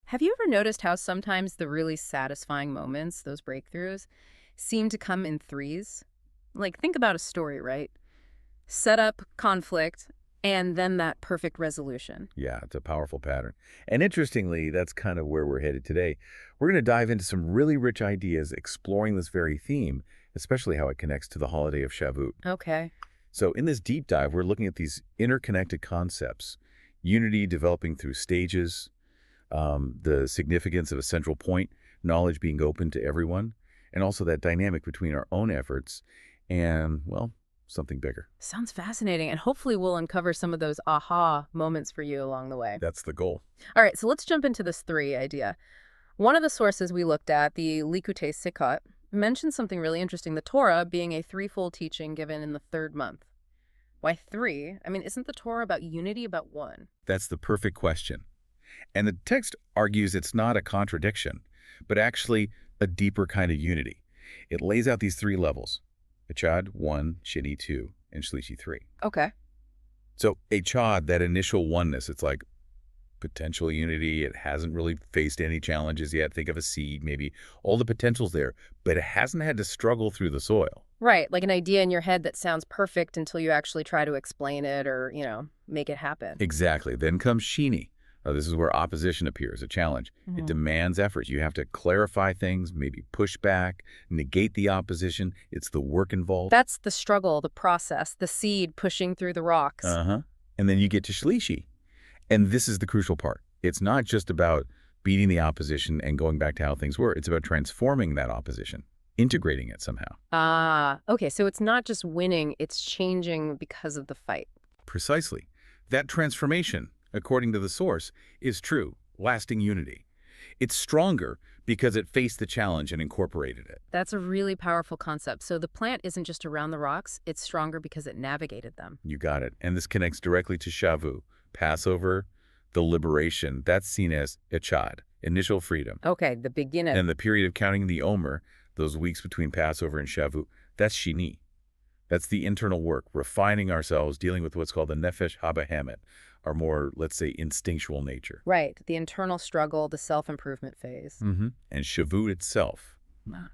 Have you ever noticed how sometimes the really satisfying moments, those breakthroughs, seem to come in threes? Like, think about a story, right? Setup, conflict, and then that perfect resolution. Yeah, it's a powerful pattern. And interestingly, that's kind of where we're headed today. We're going to dive into some really rich ideas exploring this very theme, especially how it connects to the holiday of Shavuot. Okay. So in this deep dive, we're looking at these interconnected concepts, unity developing through stages, the significance of a central point, knowledge being open to everyone, and also that dynamic between our own efforts and, well, something bigger. Sounds fascinating, and hopefully we'll uncover some of those aha moments for you along the way. That's the goal. All right, so let's jump into this three idea. One of the sources we looked at, the Liqutey Sichot, mentions something really interesting, the Torah being a threefold teaching given in the third month. Why three? I mean, isn't the Torah about unity, about one? That's the perfect question. And the text argues it's not a contradiction, but actually a deeper kind of unity. It lays out these three levels: Echad 1, Sheni 2, and Shlishi 3. Okay. So Echad, that initial oneness, it's like potential unity. It hasn't really faced any challenges yet. Think of a seed, maybe all the potential's there, but it hasn't had to struggle through the soil. Right, like an idea in your head that sounds perfect until you actually try to explain it or, make it happen. Exactly. Then comes Sheni. This is where opposition appears, a challenge. It demands effort. You have to clarify things, maybe push back, negate the opposition. It's the work involved. That's the struggle, the process, the seed pushing through the rocks. Uh-huh. And then you get to Shlishi. And this is the crucial part. It's not just about beating the opposition and going back to how things were. It's about transforming that opposition, integrating it somehow. Ah, okay, so it's not just winning, it's changing because of the fight. Precisely. That transformation, according to the source, is true, lasting unity. It's stronger because it faced the challenge and incorporated it. That's a really powerful concept. So the plant isn't just around the rocks, it's stronger because it navigated them. You got it. And this connects directly to Shavuot, Passover, the liberation. That's seen as Echad, initial freedom. Okay, the beginning. And the period of counting the Omer, those weeks between Passover and Shavuot, that's Sheni. That's the internal work, refining ourselves, dealing with what's called the nefesh habahamet, our more, let's say, instinctual nature. Right, the internal struggle, the self-improvement phase. And Shavuot itself,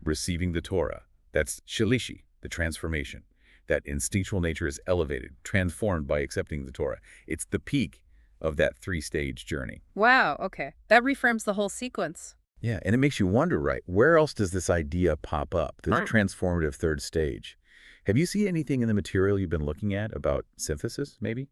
receiving the Torah, that's Shlishi, the transformation. That instinctual nature is elevated, transformed by accepting the Torah. It's the peak of that three-stage journey. Wow, okay. That reframes the whole sequence. Yeah, and it makes you wonder, right, where else does this idea pop up, this transformative third stage? Have you seen anything in the material you've been looking at about synthesis, maybe?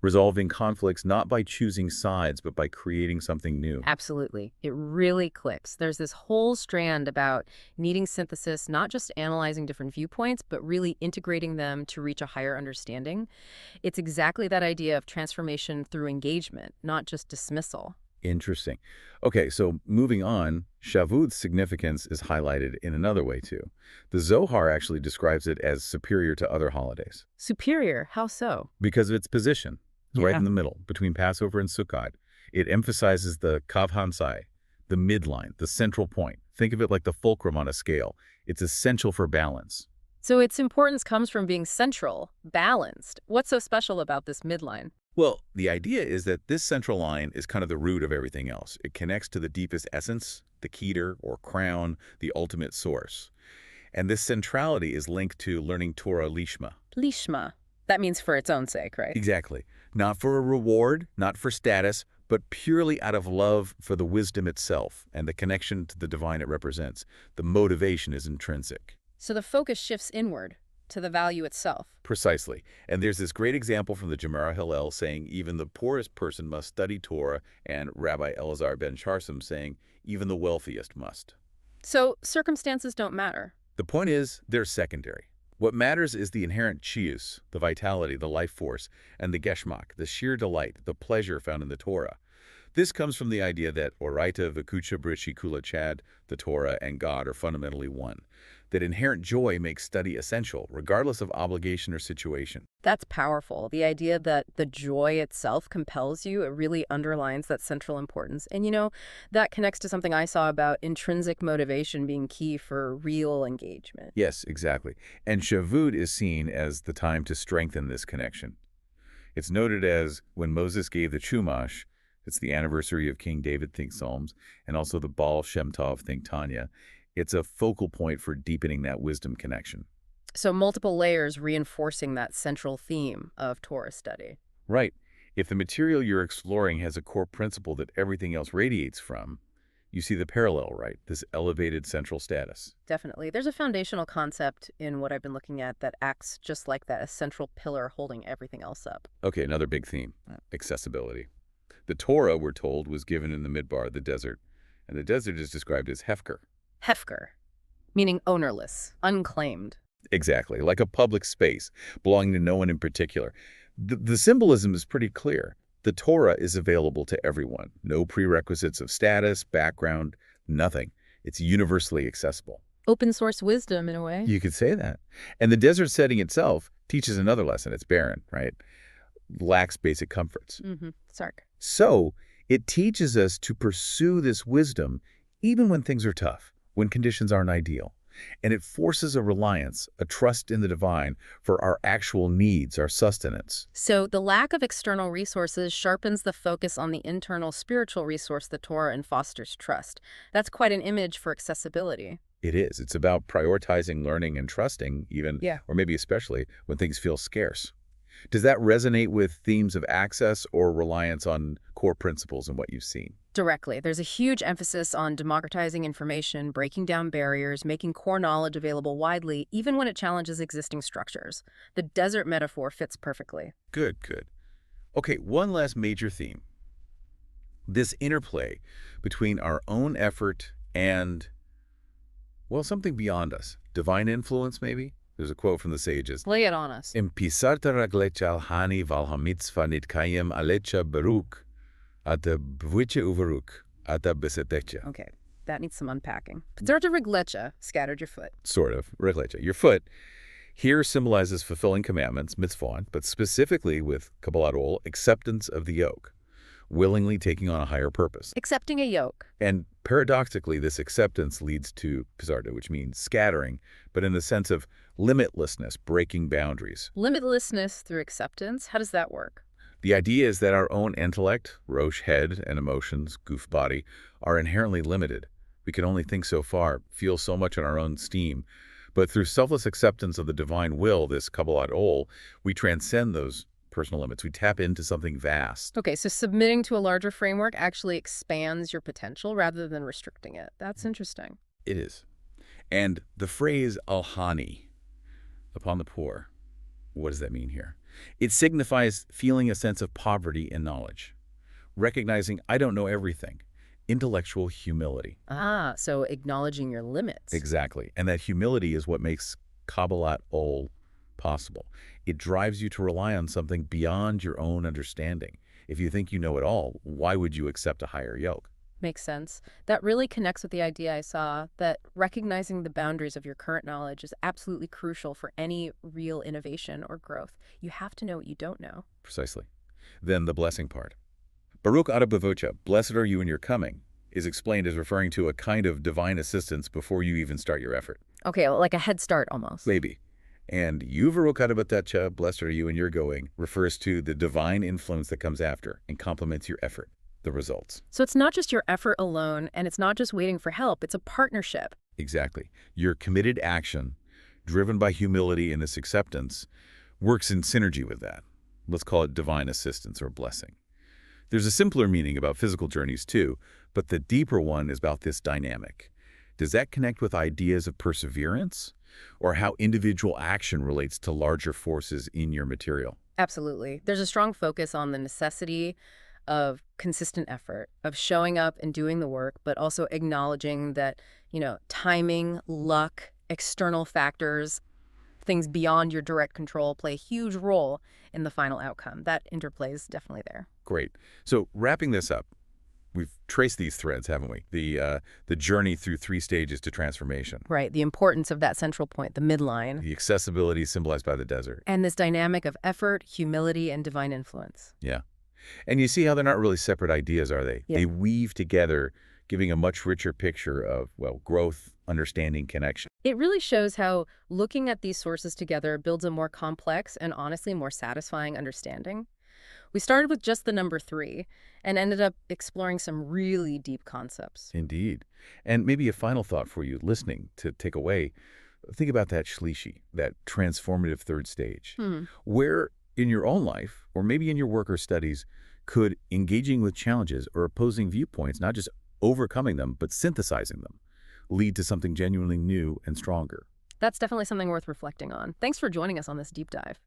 Resolving conflicts not by choosing sides, but by creating something new. Absolutely. It really clicks. There's this whole strand about needing synthesis, not just analyzing different viewpoints, but really integrating them to reach a higher understanding. It's exactly that idea of transformation through engagement, not just dismissal. Interesting. Okay, so moving on, Shavuot's significance is highlighted in another way too. The Zohar actually describes it as superior to other holidays. Superior? How so? Because of its position, right in the middle, between Passover and Sukkot. It emphasizes the Kav Hansai, the midline, the central point. Think of it like the fulcrum on a scale. It's essential for balance. So its importance comes from being central, balanced. What's so special about this midline? Well, the idea is that this central line is kind of the root of everything else. It connects to the deepest essence, the keter or crown, the ultimate source. And this centrality is linked to learning Torah Lishma. Lishma. That means for its own sake, right? Exactly. Not for a reward, not for status, but purely out of love for the wisdom itself and the connection to the divine it represents. The motivation is intrinsic. So the focus shifts inward to the value itself. Precisely. And there's this great example from the Gemara Hillel saying even the poorest person must study Torah, and Rabbi Elazar ben Charsim saying even the wealthiest must. So circumstances don't matter. The point is, they're secondary. What matters is the inherent chius, the vitality, the life force, and the geshmak, the sheer delight, the pleasure found in the Torah. This comes from the idea that Oraita Vikucha Brishi Kula Chad, the Torah, and God are fundamentally one. That inherent joy makes study essential, regardless of obligation or situation. That's powerful. The idea that the joy itself compels you, it really underlines that central importance. And that connects to something I saw about intrinsic motivation being key for real engagement. Yes, exactly. And Shavuot is seen as the time to strengthen this connection. It's noted as when Moses gave the Chumash, It's the anniversary of King David, think Psalms, and also the Baal Shem Tov, think Tanya. It's a focal point for deepening that wisdom connection. So multiple layers reinforcing that central theme of Torah study. Right. If the material you're exploring has a core principle that everything else radiates from, you see the parallel, right? This elevated central status. Definitely. There's a foundational concept in what I've been looking at that acts just like that, a central pillar holding everything else up. Okay, another big theme, accessibility. The Torah, we're told, was given in the Midbar, the desert, and the desert is described as Hefker. Hefker, meaning ownerless, unclaimed. Exactly, like a public space belonging to no one in particular. The symbolism is pretty clear. The Torah is available to everyone. No prerequisites of status, background, nothing. It's universally accessible. Open source wisdom, in a way. You could say that. And the desert setting itself teaches another lesson. It's barren, right? Lacks basic comforts. Sark. So it teaches us to pursue this wisdom even when things are tough, when conditions aren't ideal. And it forces a reliance, a trust in the divine for our actual needs, our sustenance. So the lack of external resources sharpens the focus on the internal spiritual resource, the Torah, and fosters trust. That's quite an image for accessibility. It is. It's about prioritizing learning and trusting even, Yeah. or maybe especially, when things feel scarce. Does that resonate with themes of access or reliance on core principles in what you've seen? Directly. There's a huge emphasis on democratizing information, breaking down barriers, making core knowledge available widely, even when it challenges existing structures. The desert metaphor fits perfectly. Good, good. Okay, one last major theme. This interplay between our own effort and, well, something beyond us. Divine influence, maybe? There's a quote from the sages. Lay it on us. Impisarta raglecha al-hani val-hamitzvah nitkayem alecha beruk ata bviche uvaruk ata besetecha. Okay, that needs some unpacking. Pizarta riglecha, scattered your foot. Sort of. Reglecha. Your foot here symbolizes fulfilling commandments, mitzvot, but specifically with Kabbalat ol, acceptance of the yoke, willingly taking on a higher purpose. Accepting a yoke. And paradoxically, this acceptance leads to Pizarta, which means scattering, but in the sense of limitlessness, breaking boundaries. Limitlessness through acceptance? How does that work? The idea is that our own intellect, Rosh head, and emotions, goof body, are inherently limited. We can only think so far, feel so much on our own steam. But through selfless acceptance of the divine will, this Kabbalat ol, we transcend those personal limits. We tap into something vast. Okay, so submitting to a larger framework actually expands your potential rather than restricting it. That's interesting. It is. And the phrase al-hani, upon the poor, what does that mean here? It signifies feeling a sense of poverty in knowledge, recognizing I don't know everything, intellectual humility. Ah, so acknowledging your limits. Exactly. And that humility is what makes Kabbalat ol possible. It drives you to rely on something beyond your own understanding. If you think you know it all, why would you accept a higher yoke? Makes sense. That really connects with the idea I saw that recognizing the boundaries of your current knowledge is absolutely crucial for any real innovation or growth. You have to know what you don't know. Precisely. Then the blessing part. Baruch Ata Bavocha, blessed are you in your coming, is explained as referring to a kind of divine assistance before you even start your effort. Okay, like a head start almost. Maybe. And you Baruch Ata Batacha, blessed are you in your going, refers to the divine influence that comes after and complements your effort, the results. So it's not just your effort alone, and it's not just waiting for help. It's a partnership. Exactly. Your committed action, driven by humility and this acceptance, works in synergy with that. Let's call it divine assistance or blessing. There's a simpler meaning about physical journeys too, but the deeper one is about this dynamic. Does that connect with ideas of perseverance or how individual action relates to larger forces in your material? Absolutely. There's a strong focus on the necessity of consistent effort, of showing up and doing the work, but also acknowledging that, timing, luck, external factors, things beyond your direct control play a huge role in the final outcome. That interplay is definitely there. Great. So wrapping this up, we've traced these threads, haven't we? The journey through 3 stages to transformation. Right. The importance of that central point, the midline. The accessibility symbolized by the desert. And this dynamic of effort, humility, and divine influence. Yeah. And you see how they're not really separate ideas, are they? Yeah. They weave together, giving a much richer picture of, well, growth, understanding, connection. It really shows how looking at these sources together builds a more complex and honestly more satisfying understanding. We started with just the number 3 and ended up exploring some really deep concepts. Indeed. And maybe a final thought for you listening to take away. Think about that Shlishi, that transformative third stage. Hmm. Where in your own life, or maybe in your work or studies, could engaging with challenges or opposing viewpoints, not just overcoming them, but synthesizing them, lead to something genuinely new and stronger? That's definitely something worth reflecting on. Thanks for joining us on this deep dive.